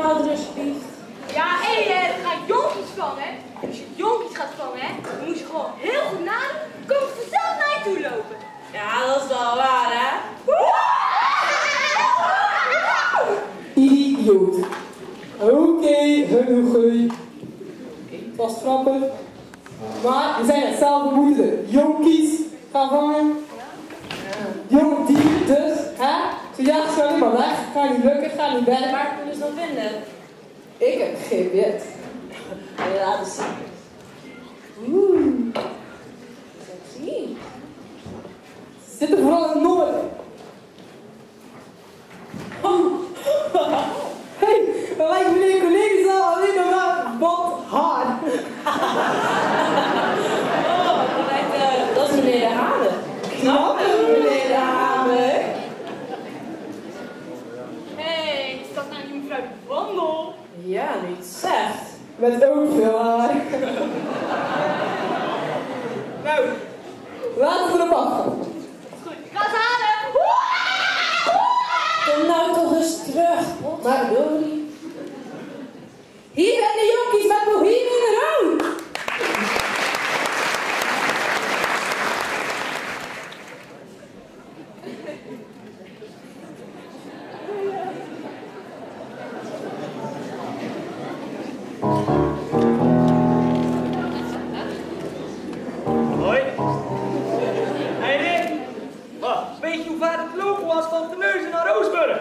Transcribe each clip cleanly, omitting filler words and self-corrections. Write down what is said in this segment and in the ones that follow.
houden alsjeblieft. Ja, hé, er gaan jonkies vangen. Als je jonkies gaat vangen, dan moet je gewoon heel goed nadenken. Dan komen ze vanzelf naar je toe lopen. Ja, dat is wel waar, hè? Idioot. Oké, genoeg. Het was grappig. Maar we zijn hetzelfde, we moeten de jonkies gaan vangen. Jong dier, dus, hè? Ze jagen zo helemaal weg. Gaat niet lukken, gaat niet werken. Waar kunnen ze dan vinden? Ik heb geen wet. Wil je laten zien? Sexy. Ze zitten vooral in het noorden. Hey, dan lijkt meneer collega's al alleen nog maar bot haar. Dat is meneer De Hamer. Knap, meneer De Hamer. Hé, is dat nou die mevrouw de Wandel? Ja, nu het zegt. Met ook veel haar. Nou, laten we erop afgaan. Goed, ik ga ze halen. Kom nou toch eens terug. Maar Potverdorie. hier zijn de jonkies met Bohemian Road. Hoi. Hey Rick. Wat? Weet je hoe ver het lopen was van Terneuzen naar Roosburg?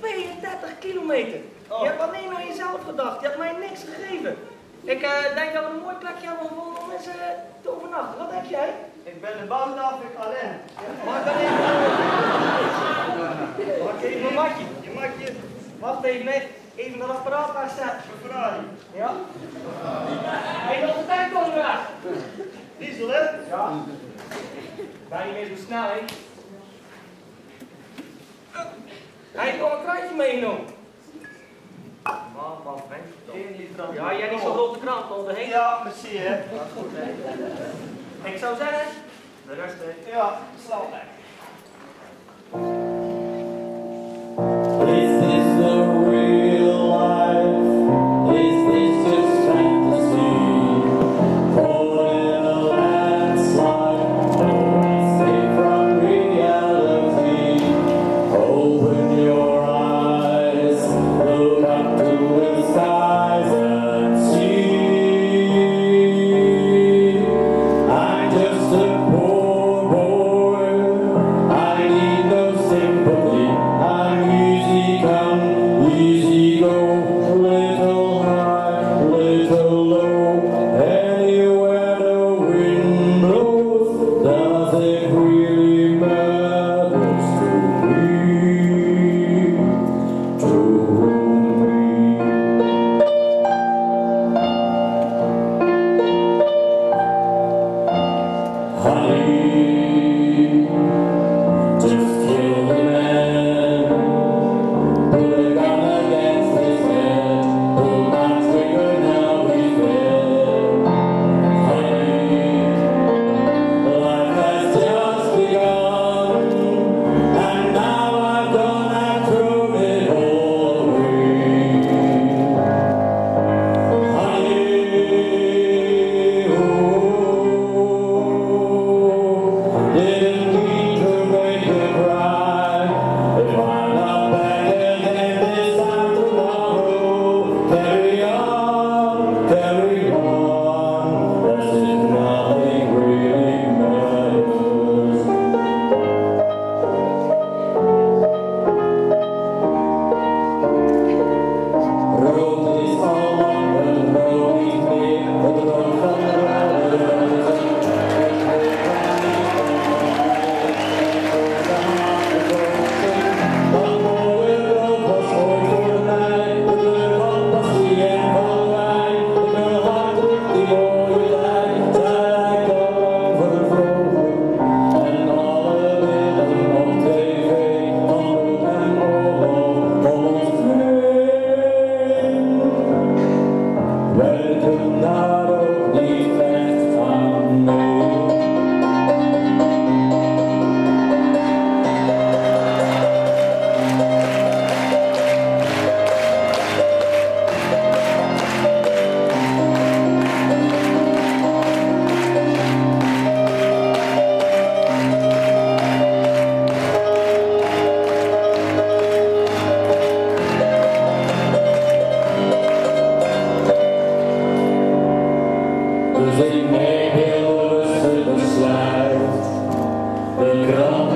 32 kilometer. Oh. Je hebt alleen aan jezelf gedacht. Je hebt mij niks gegeven. Ik denk dat we een mooi plekje hebben gevonden om eens te overnachten. Wat denk jij? Ik ben de boutaf, ik alleen. Maak dan even. Maak even een matje. Je maakt je Wacht even, hè. Even dat apparaat daar zetten. Ferrari. Ja? Hey, onze tijd komen we weg. Diesel, hè? Ja. Bijna niet meer zo snel, hè. Hij heeft nog een krantje meegenomen. Man, Frank. Ja, jij niet zo'n grote krant om de heen. Ja, merci, hè? Dat is goed, hè. Ik zou zeggen, de rest, hè. Ja, snel weg. Is this the real life? Is this just fantasy? Caught in a landslide, escape from reality. Open your eyes, look up to the skies and see. I'm just a poor boy. I need no sympathy. I'm easy come, easy go, little high, little low. Anywhere the wind blows, does it really matter to me? To me. Honey, just kill the man. Put a gun against his head. Pull my trigger, now he's dead. Honey, life has just begun, and now I've gone and thrown it all away. Honey, oh, Wow.